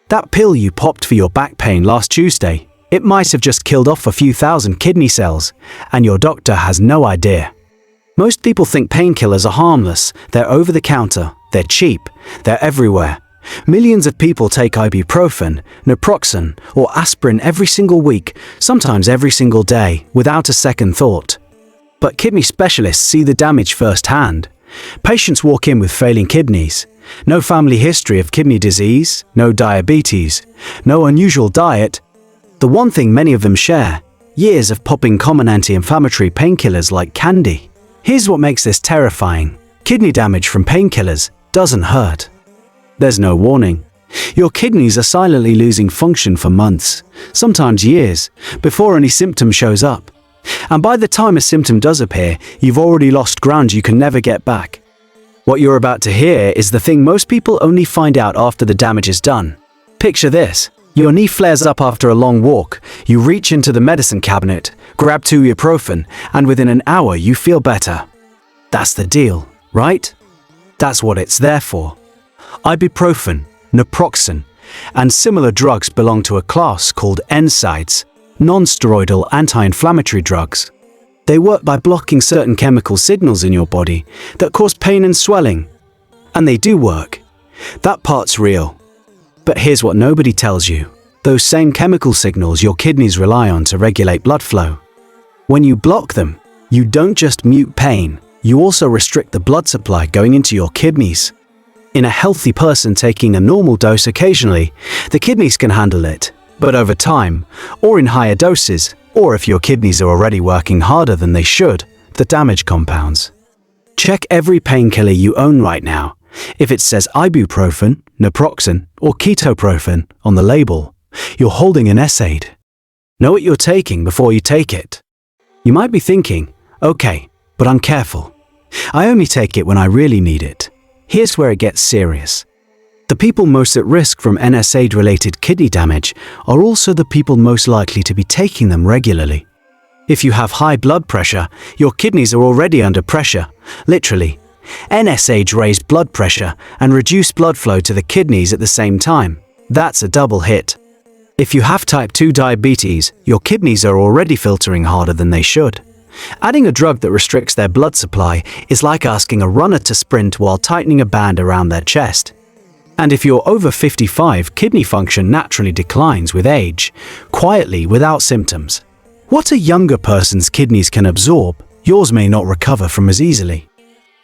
That pill you popped for your back pain last Tuesday, it might have just killed off a few thousand kidney cells, and your doctor has no idea. Most people think painkillers are harmless, they're over-the-counter, they're cheap, they're everywhere. Millions of people take ibuprofen, naproxen, or aspirin every single week, sometimes every single day, without a second thought. But kidney specialists see the damage firsthand. Patients walk in with failing kidneys, no family history of kidney disease, no diabetes, no unusual diet. The one thing many of them share: years of popping common anti-inflammatory painkillers like candy. Here's what makes this terrifying. Kidney damage from painkillers doesn't hurt. There's no warning. Your kidneys are silently losing function for months, sometimes years, before any symptom shows up. And by the time a symptom does appear, you've already lost ground you can never get back. What you're about to hear is the thing most people only find out after the damage is done. Picture this. Your knee flares up after a long walk. You reach into the medicine cabinet, grab 2 ibuprofen, and within an hour you feel better. That's the deal, right? That's what it's there for. Ibuprofen, naproxen, and similar drugs belong to a class called NSAIDs, non-steroidal anti-inflammatory drugs. They work by blocking certain chemical signals in your body that cause pain and swelling. And they do work. That part's real. But here's what nobody tells you. Those same chemical signals your kidneys rely on to regulate blood flow. When you block them, you don't just mute pain, you also restrict the blood supply going into your kidneys. In a healthy person taking a normal dose occasionally, the kidneys can handle it. But over time, or in higher doses, or if your kidneys are already working harder than they should, the damage compounds. Check every painkiller you own right now. If it says ibuprofen, naproxen, or ketoprofen on the label, you're holding an NSAID. Know what you're taking before you take it. You might be thinking, okay, but I'm careful. I only take it when I really need it. Here's where it gets serious. The people most at risk from NSAID-related kidney damage are also the people most likely to be taking them regularly. If you have high blood pressure, your kidneys are already under pressure, literally. NSAIDs raise blood pressure and reduce blood flow to the kidneys at the same time. That's a double hit. If you have type 2 diabetes, your kidneys are already filtering harder than they should. Adding a drug that restricts their blood supply is like asking a runner to sprint while tightening a band around their chest. And if you're over 55, kidney function naturally declines with age, quietly without symptoms. What a younger person's kidneys can absorb, yours may not recover from as easily.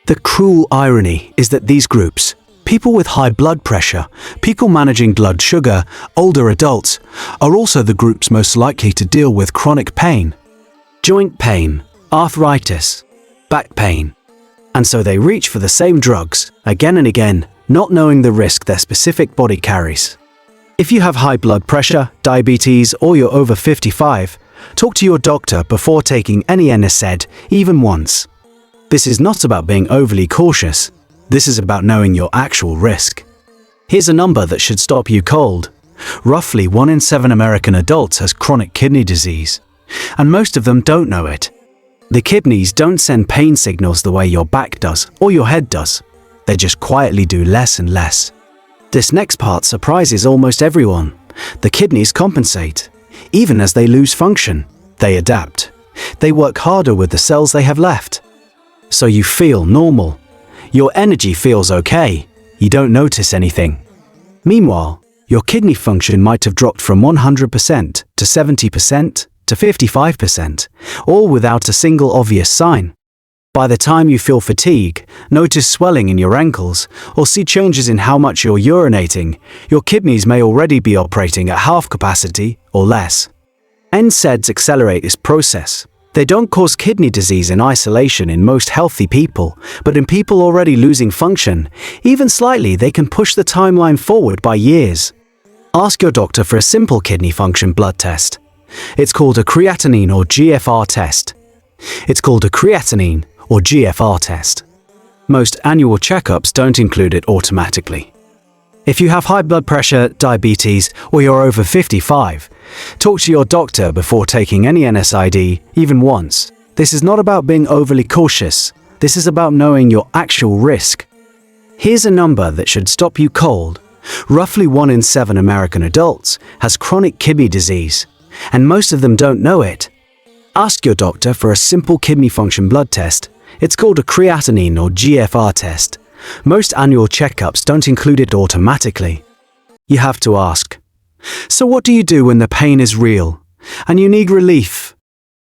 The cruel irony is that these groups, people with high blood pressure, people managing blood sugar, older adults, are also the groups most likely to deal with chronic pain, joint pain, arthritis, back pain. And so they reach for the same drugs, again and again, not knowing the risk their specific body carries. If you have high blood pressure, diabetes, or you're over 55, talk to your doctor before taking any NSAID, even once. This is not about being overly cautious. This is about knowing your actual risk. Here's a number that should stop you cold. Roughly 1 in 7 American adults has chronic kidney disease, and most of them don't know it. The kidneys don't send pain signals the way your back does or your head does. They just quietly do less and less. This next part surprises almost everyone. The kidneys compensate. Even as they lose function, they adapt. They work harder with the cells they have left. So you feel normal. Your energy feels okay. You don't notice anything. Meanwhile, your kidney function might have dropped from 100% to 70% to 55%, all without a single obvious sign. By the time you feel fatigue, notice swelling in your ankles, or see changes in how much you're urinating, your kidneys may already be operating at half capacity or less. NSAIDs accelerate this process. They don't cause kidney disease in isolation in most healthy people, but in people already losing function, even slightly, they can push the timeline forward by years. Ask your doctor for a simple kidney function blood test. It's called a creatinine or GFR test. Most annual checkups don't include it automatically. If you have high blood pressure, diabetes, or you're over 55, talk to your doctor before taking any NSAID, even once. This is not about being overly cautious. This is about knowing your actual risk. Here's a number that should stop you cold. Roughly 1 in 7 American adults has chronic kidney disease, and most of them don't know it. Ask your doctor for a simple kidney function blood test. It's called a creatinine or GFR test. Most annual checkups don't include it automatically. You have to ask, so what do you do when the pain is real and you need relief?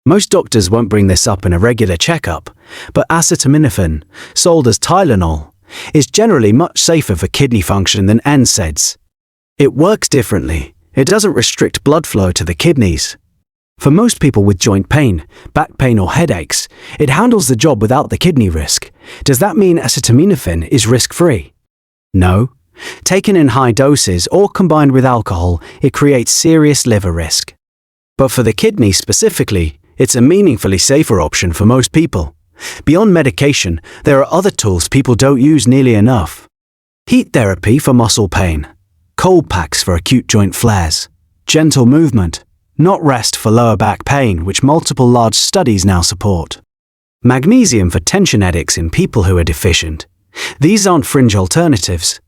Most doctors won't bring this up in a regular checkup, but acetaminophen, sold as Tylenol, is generally much safer for kidney function than NSAIDs. It works differently. It doesn't restrict blood flow to the kidneys. For most people with joint pain, back pain or headaches, it handles the job without the kidney risk. Does that mean acetaminophen is risk-free? No. Taken in high doses or combined with alcohol, it creates serious liver risk. But for the kidney specifically, it's a meaningfully safer option for most people. Beyond medication, there are other tools people don't use nearly enough. Heat therapy for muscle pain, cold packs for acute joint flares, gentle movement, not rest for lower back pain, which multiple large studies now support. Magnesium for tension headaches in people who are deficient. These aren't fringe alternatives.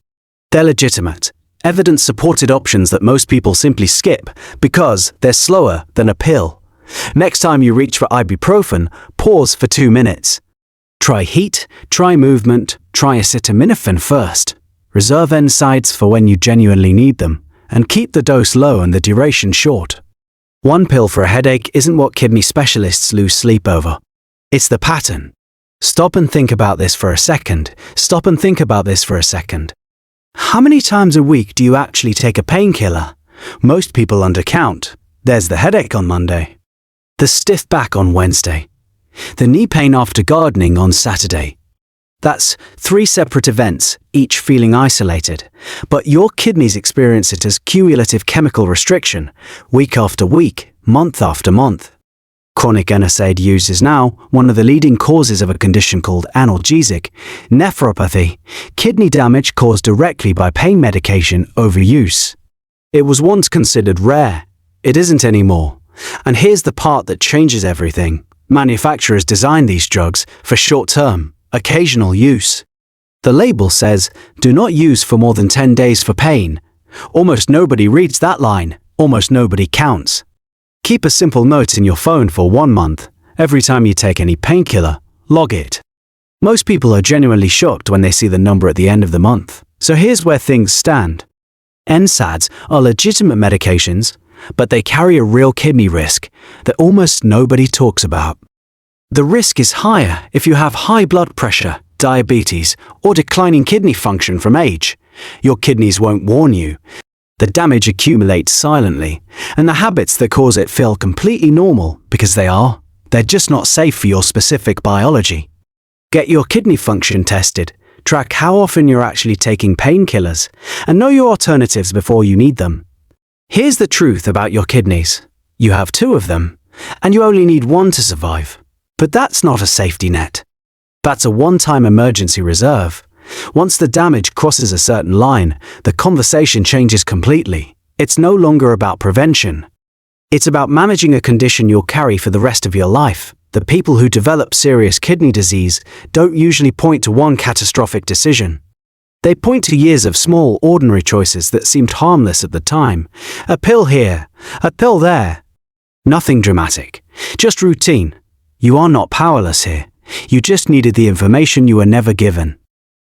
They're legitimate, evidence-supported options that most people simply skip because they're slower than a pill. Next time you reach for ibuprofen, pause for 2 minutes. Try heat, try movement, try acetaminophen first. Reserve NSAIDs for when you genuinely need them, and keep the dose low and the duration short. One pill for a headache isn't what kidney specialists lose sleep over. It's the pattern. Stop and think about this for a second. Stop and think about this for a second. How many times a week do you actually take a painkiller? Most people undercount. There's the headache on Monday, the stiff back on Wednesday, the knee pain after gardening on Saturday. That's 3 separate events, each feeling isolated, but your kidneys experience it as cumulative chemical restriction, week after week, month after month. Chronic NSAID use is now one of the leading causes of a condition called analgesic nephropathy, kidney damage caused directly by pain medication overuse. It was once considered rare. It isn't anymore. And here's the part that changes everything. Manufacturers design these drugs for short-term, occasional use. The label says, do not use for more than 10 days for pain. Almost nobody reads that line. Almost nobody counts. Keep a simple note in your phone for 1 month. Every time you take any painkiller, log it. Most people are genuinely shocked when they see the number at the end of the month. So here's where things stand. NSAIDs are legitimate medications, but they carry a real kidney risk that almost nobody talks about. The risk is higher if you have high blood pressure, diabetes, or declining kidney function from age. Your kidneys won't warn you. The damage accumulates silently, and the habits that cause it feel completely normal because they're just not safe for your specific biology. Get your kidney function tested, track how often you're actually taking painkillers, and know your alternatives before you need them. Here's the truth about your kidneys. You have 2 of them, and you only need 1 to survive. But that's not a safety net. That's a one-time emergency reserve. Once the damage crosses a certain line, the conversation changes completely. It's no longer about prevention. It's about managing a condition you'll carry for the rest of your life. The people who develop serious kidney disease don't usually point to one catastrophic decision. They point to years of small, ordinary choices that seemed harmless at the time. A pill here, a pill there. Nothing dramatic, just routine. You are not powerless here. You just needed the information you were never given.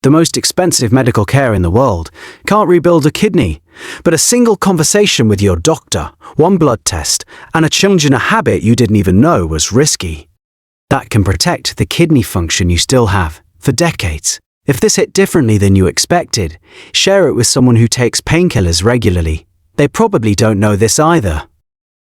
The most expensive medical care in the world can't rebuild a kidney, but a single conversation with your doctor, 1 blood test, and a change in a habit you didn't even know was risky. That can protect the kidney function you still have for decades. If this hit differently than you expected, share it with someone who takes painkillers regularly. They probably don't know this either.